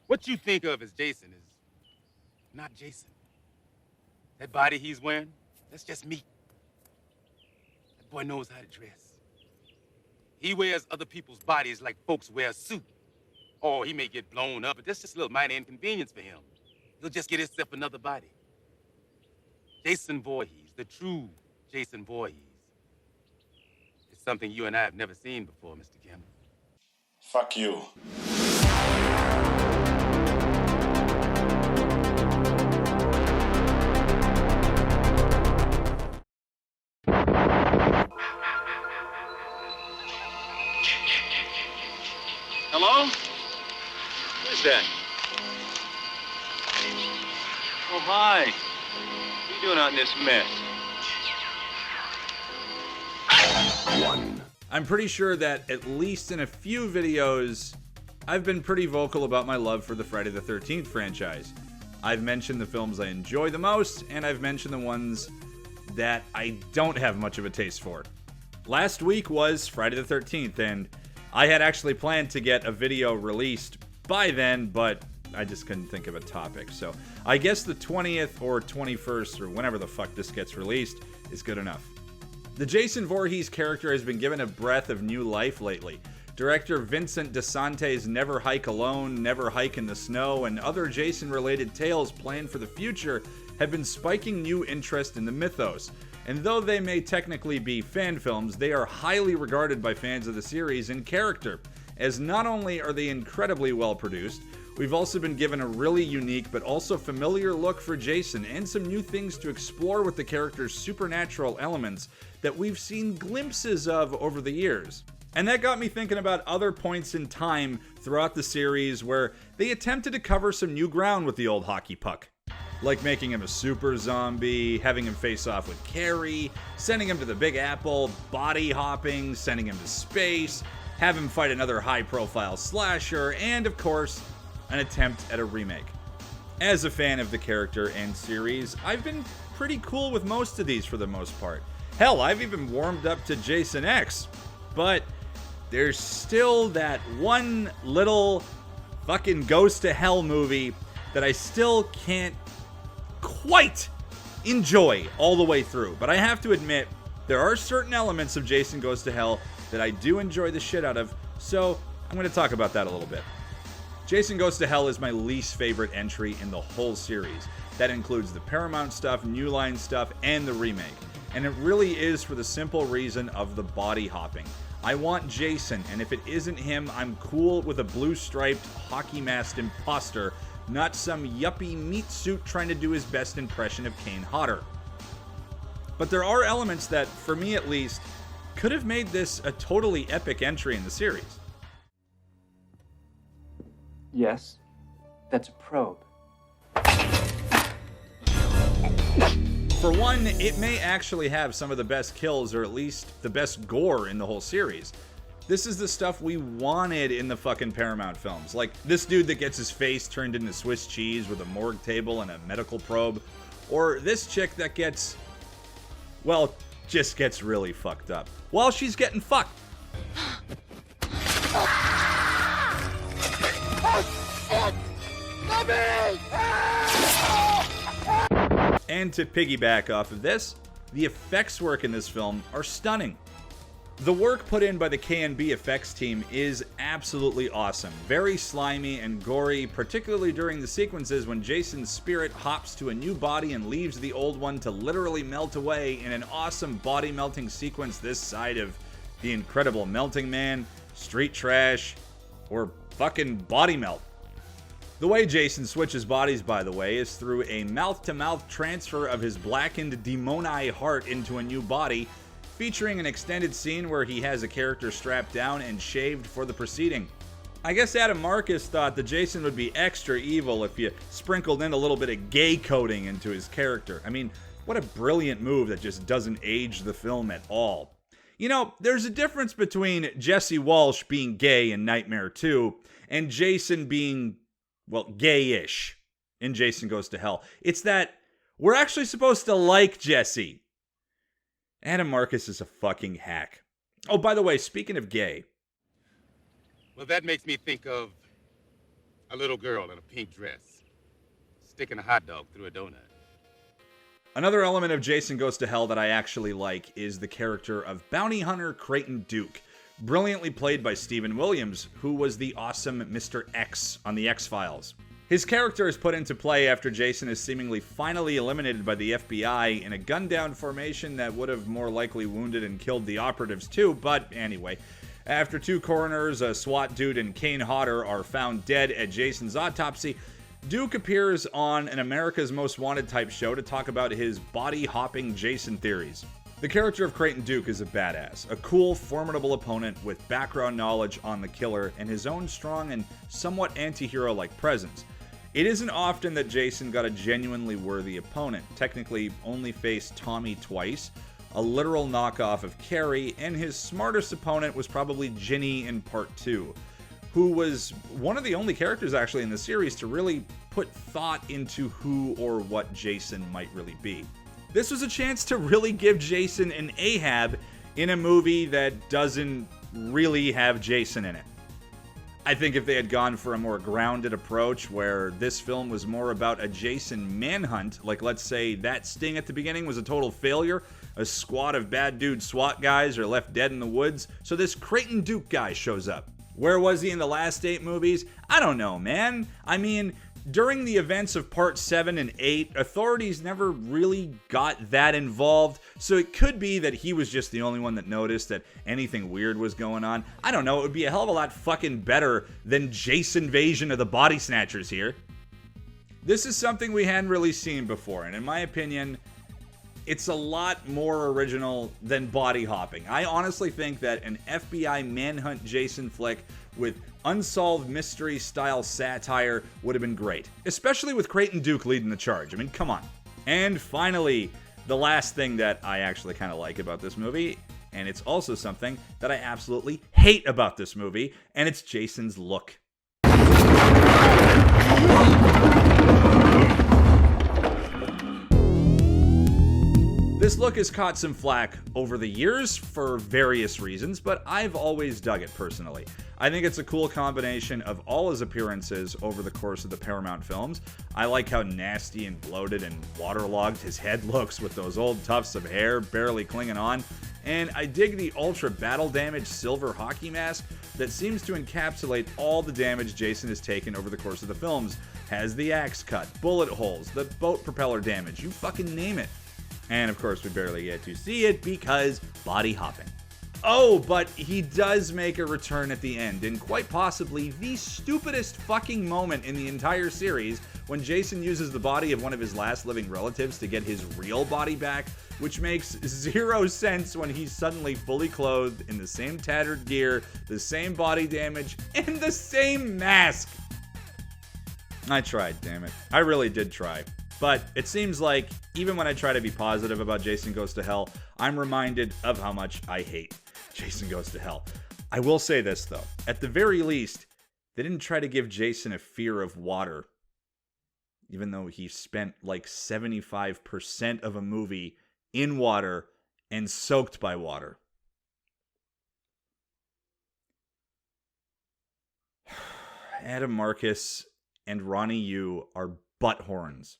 What you think of as Jason is not Jason. That body he's wearing, that's just meat. That boy knows how to dress. He wears other people's bodies like folks wear a suit. Or he may get blown up, but that's just a little minor inconvenience for him. He'll just get himself another body. Jason Voorhees, the true Jason Voorhees. It's something you and I have never seen before, Mr. Kim. Fuck you. Hello? Who's that? Oh, hi. What are you doing out in this mess? I'm pretty sure that at least in a few videos, I've been pretty vocal about my love for the Friday the 13th franchise. I've mentioned the films I enjoy the most, and I've mentioned the ones that I don't have much of a taste for. Last week was Friday the 13th, and I had actually planned to get a video released by then, but I just couldn't think of a topic. So I guess the 20th or 21st, or whenever the fuck this gets released, is good enough. The Jason Voorhees character has been given a breath of new life lately. Director Vincent DeSante's Never Hike Alone, Never Hike in the Snow, and other Jason-related tales planned for the future have been spiking new interest in the mythos. And though they may technically be fan films, they are highly regarded by fans of the series in character, as not only are they incredibly well produced, we've also been given a really unique but also familiar look for Jason and some new things to explore with the character's supernatural elements that we've seen glimpses of over the years. And that got me thinking about other points in time throughout the series where they attempted to cover some new ground with the old hockey puck. Like making him a super zombie, having him face off with Carrie, sending him to the Big Apple, body hopping, sending him to space, have him fight another high-profile slasher, and of course, an attempt at a remake. As a fan of the character and series, I've been pretty cool with most of these for the most part. Hell, I've even warmed up to Jason X. But there's still that one little fucking Goes to Hell movie that I still can't quite enjoy all the way through. But I have to admit, there are certain elements of Jason Goes to Hell that I do enjoy the shit out of, so I'm going to talk about that a little bit. Jason Goes to Hell is my least favorite entry in the whole series. That includes the Paramount stuff, New Line stuff, and the remake. And it really is for the simple reason of the body hopping. I want Jason, and if it isn't him, I'm cool with a blue-striped, hockey-masked imposter, not some yuppie meat suit trying to do his best impression of Kane Hodder. But there are elements that, for me at least, could have made this a totally epic entry in the series. Yes, that's a probe. For one, it may actually have some of the best kills, or at least the best gore in the whole series. This is the stuff we wanted in the fucking Paramount films. Like this dude that gets his face turned into Swiss cheese with a morgue table and a medical probe. Or this chick that gets, well, just gets really fucked up while she's getting fucked. And to piggyback off of this, the effects work in this film are stunning. The work put in by the K&B effects team is absolutely awesome. Very slimy and gory, particularly during the sequences when Jason's spirit hops to a new body and leaves the old one to literally melt away in an awesome body melting sequence this side of The Incredible Melting Man, Street Trash, or fucking Body Melt. The way Jason switches bodies, by the way, is through a mouth-to-mouth transfer of his blackened demoni heart into a new body, featuring an extended scene where he has a character strapped down and shaved for the proceeding. I guess Adam Marcus thought that Jason would be extra evil if you sprinkled in a little bit of gay coding into his character. I mean, what a brilliant move that just doesn't age the film at all. You know, there's a difference between Jesse Walsh being gay in Nightmare 2 and Jason being, well, gay-ish in Jason Goes to Hell. It's that we're actually supposed to like Jesse. Adam Marcus is a fucking hack. Oh, by the way, speaking of gay. Well, that makes me think of A little girl in a pink dress, sticking a hot dog through a donut. Another element of Jason Goes to Hell that I actually like is the character of bounty hunter Creighton Duke, brilliantly played by Stephen Williams, who was the awesome Mr. X on The X-Files. His character is put into play after Jason is seemingly finally eliminated by the FBI in a gun-down formation that would have more likely wounded and killed the operatives too, but anyway. After two coroners, a SWAT dude, and Kane Hodder are found dead at Jason's autopsy, Duke appears on an America's Most Wanted type show to talk about his body-hopping Jason theories. The character of Creighton Duke is a badass, a cool, formidable opponent with background knowledge on the killer and his own strong and somewhat anti-hero-like presence. It isn't often that Jason got a genuinely worthy opponent, technically only faced Tommy twice, a literal knockoff of Carrie, and his smartest opponent was probably Ginny in Part 2, who was one of the only characters actually in the series to really put thought into who or what Jason might really be. This was a chance to really give Jason an Ahab in a movie that doesn't really have Jason in it. I think if they had gone for a more grounded approach where this film was more about a Jason manhunt, like let's say that sting at the beginning was a total failure, a squad of bad dude SWAT guys are left dead in the woods, so this Creighton Duke guy shows up. Where was he in the last 8 movies? I don't know, man. I mean, during the events of Part 7 and 8, authorities never really got that involved, so it could be that he was just the only one that noticed that anything weird was going on. I don't know, it would be a hell of a lot fucking better than Jason Invasion of the Body Snatchers here. This is something we hadn't really seen before, and in my opinion, it's a lot more original than body hopping. I honestly think that an FBI manhunt Jason flick with unsolved mystery style satire would have been great, especially with Creighton Duke leading the charge. I mean, come on. And finally, the last thing that I actually kind of like about this movie, and it's also something that I absolutely hate about this movie, and it's Jason's look. This look has caught some flack over the years for various reasons, but I've always dug it personally. I think it's a cool combination of all his appearances over the course of the Paramount films. I like how nasty and bloated and waterlogged his head looks with those old tufts of hair barely clinging on. And I dig the ultra battle damage silver hockey mask that seems to encapsulate all the damage Jason has taken over the course of the films. Has the axe cut, bullet holes, the boat propeller damage, you fucking name it. And of course we barely get to see it because body hopping. Oh, but he does make a return at the end, in quite possibly the stupidest fucking moment in the entire series, when Jason uses the body of one of his last living relatives to get his real body back, which makes zero sense when he's suddenly fully clothed in the same tattered gear, the same body damage, and the same mask. I tried, damn it. I really did try. But it seems like, even when I try to be positive about Jason Goes to Hell, I'm reminded of how much I hate Jason Goes to Hell. I will say this, though. At the very least, they didn't try to give Jason a fear of water. Even though he spent like 75% of a movie in water and soaked by water. Adam Marcus and Ronnie Yu are butt horns.